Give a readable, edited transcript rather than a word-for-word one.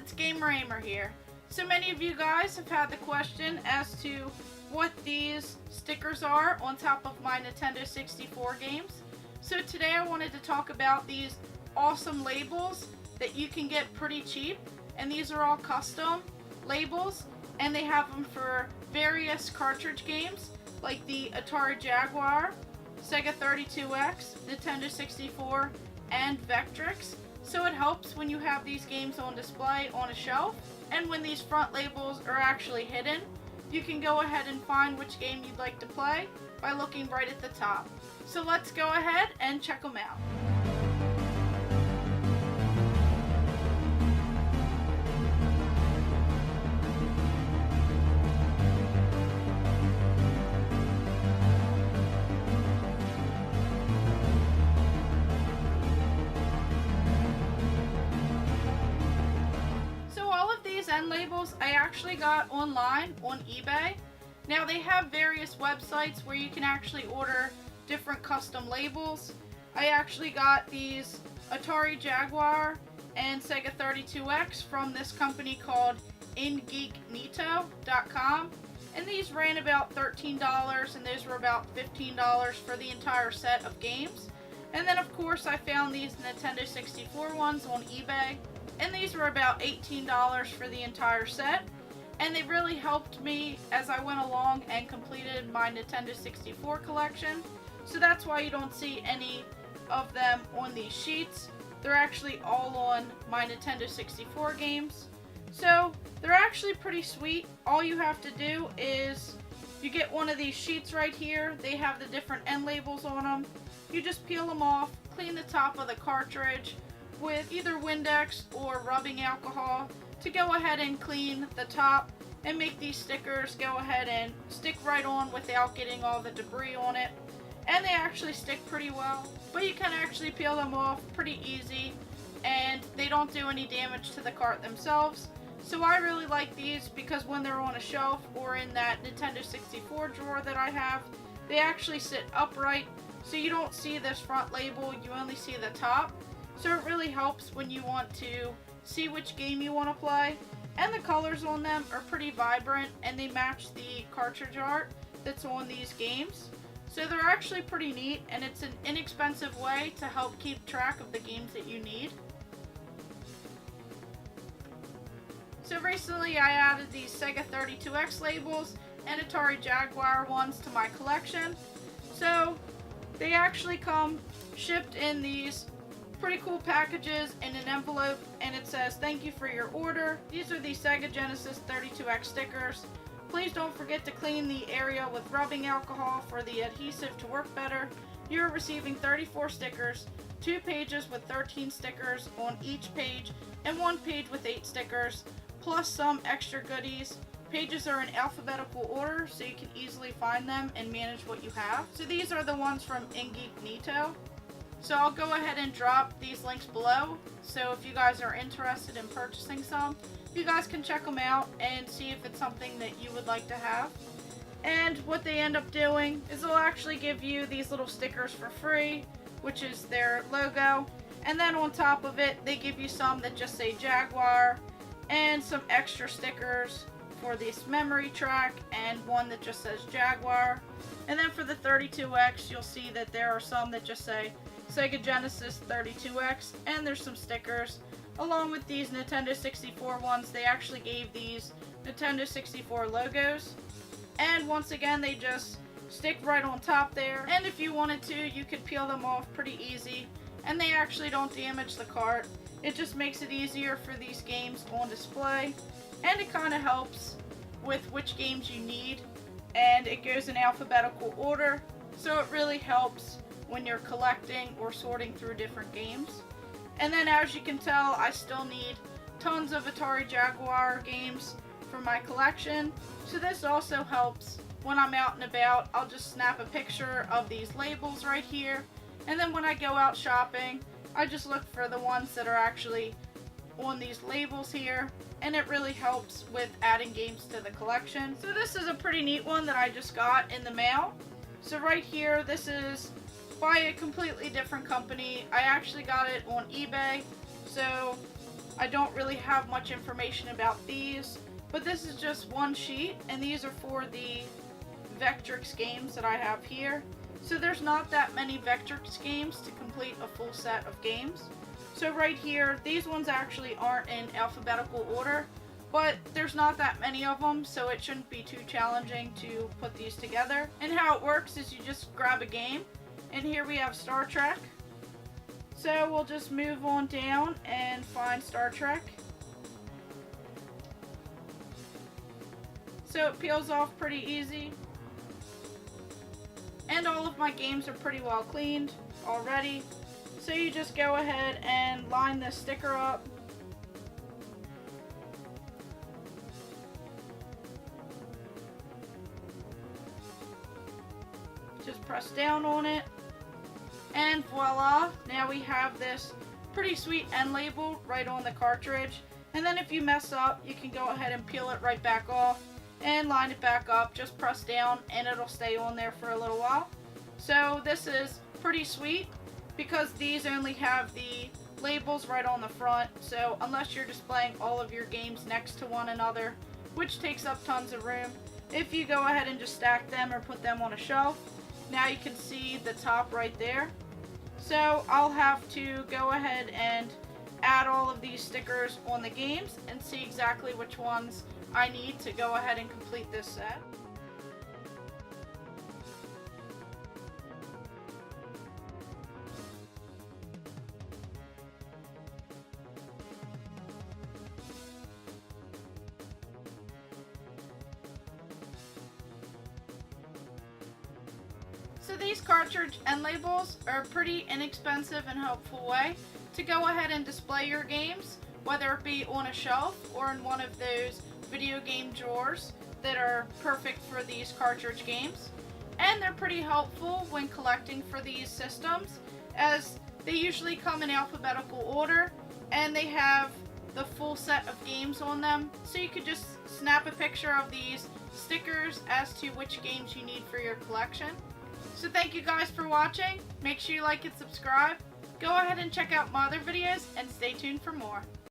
it's Gamer Ahmer here. So many of you guys have had the question as to what these stickers are on top of my Nintendo 64 games. So today I wanted to talk about these awesome labels that you can get pretty cheap, and these are all custom labels, and they have them for various cartridge games like the Atari Jaguar, Sega 32x, Nintendo 64, and Vectrex. So it helps when you have these games on display on a shelf, and when these front labels are actually hidden, you can go ahead and find which game you'd like to play by looking right at the top. So let's go ahead and check them out. End labels I actually got online on eBay. Now they have various websites where you can actually order different custom labels. I actually got these Atari Jaguar and Sega 32x from this company called Ingeeknito.com, and these ran about $13 and those were about $15 for the entire set of games. And then of course I found these Nintendo 64 ones on eBay, and these were about $18 for the entire set, and they really helped me as I went along and completed my Nintendo 64 collection. So that's why you don't see any of them on these sheets. They're actually all on my Nintendo 64 games. So they're actually pretty sweet. All you have to do is you get one of these sheets right here. They have the different end labels on them. You just peel them off, clean the top of the cartridge with either Windex or rubbing alcohol to go ahead and clean the top and make these stickers go ahead and stick right on without getting all the debris on it. And they actually stick pretty well, but you can actually peel them off pretty easy and they don't do any damage to the cart themselves. So I really like these because when they're on a shelf or in that Nintendo 64 drawer that I have, they actually sit upright, so you don't see this front label, you only see the top. So it really helps when you want to see which game you want to play. And the colors on them are pretty vibrant and they match the cartridge art that's on these games. So they're actually pretty neat, and it's an inexpensive way to help keep track of the games that you need. So recently I added these Sega 32x labels and Atari Jaguar ones to my collection. So they actually come shipped in these pretty cool packages in an envelope, and it says thank you for your order. These are the Sega Genesis 32x stickers. Please don't forget to clean the area with rubbing alcohol for the adhesive to work better. You're receiving 34 stickers, 2 pages with 13 stickers on each page, and 1 page with 8 stickers, plus some extra goodies. Pages are in alphabetical order so you can easily find them and manage what you have. So these are the ones from Ingeeknito. So I'll go ahead and drop these links below, so if you guys are interested in purchasing some, you guys can check them out and see if it's something that you would like to have. And what they end up doing is they'll actually give you these little stickers for free, which is their logo, and then on top of it they give you some that just say Jaguar and some extra stickers for this memory track and one that just says Jaguar. And then for the 32x you'll see that there are some that just say Sega Genesis 32x, and there's some stickers. Along with these Nintendo 64 ones, they actually gave these Nintendo 64 logos. And once again, they just stick right on top there. And if you wanted to, you could peel them off pretty easy. And they actually don't damage the cart. It just makes it easier for these games on display. And it kind of helps with which games you need. And it goes in alphabetical order, so it really helps when you're collecting or sorting through different games. And then as you can tell, I still need tons of Atari Jaguar games for my collection. So this also helps when I'm out and about. I'll just snap a picture of these labels right here. And then when I go out shopping, I just look for the ones that are actually on these labels here. And it really helps with adding games to the collection. So this is a pretty neat one that I just got in the mail. So right here, this is by a completely different company. I actually got it on eBay. So I don't really have much information about these, but this is just one sheet, and these are for the Vectrex games that I have here. So there's not that many Vectrex games to complete a full set of games. So right here, these ones actually aren't in alphabetical order, but there's not that many of them, so it shouldn't be too challenging to put these together. And how it works is you just grab a game, and here we have Star Trek. So we'll just move on down and find Star Trek. So it peels off pretty easy. And all of my games are pretty well cleaned already. So you just go ahead and line this sticker up. Just press down on it. And voila, now we have this pretty sweet end label right on the cartridge. And then if you mess up, you can go ahead and peel it right back off and line it back up. Just press down and it'll stay on there for a little while. So this is pretty sweet because these only have the labels right on the front. So unless you're displaying all of your games next to one another, which takes up tons of room, if you go ahead and just stack them or put them on a shelf, now you can see the top right there. So I'll have to go ahead and add all of these stickers on the games and see exactly which ones I need to go ahead and complete this set. So these cartridge end labels are a pretty inexpensive and helpful way to go ahead and display your games, whether it be on a shelf or in one of those video game drawers that are perfect for these cartridge games. And they're pretty helpful when collecting for these systems, as they usually come in alphabetical order and they have the full set of games on them, so you could just snap a picture of these stickers as to which games you need for your collection. So thank you guys for watching. Make sure you like and subscribe. Go ahead and check out my other videos and stay tuned for more.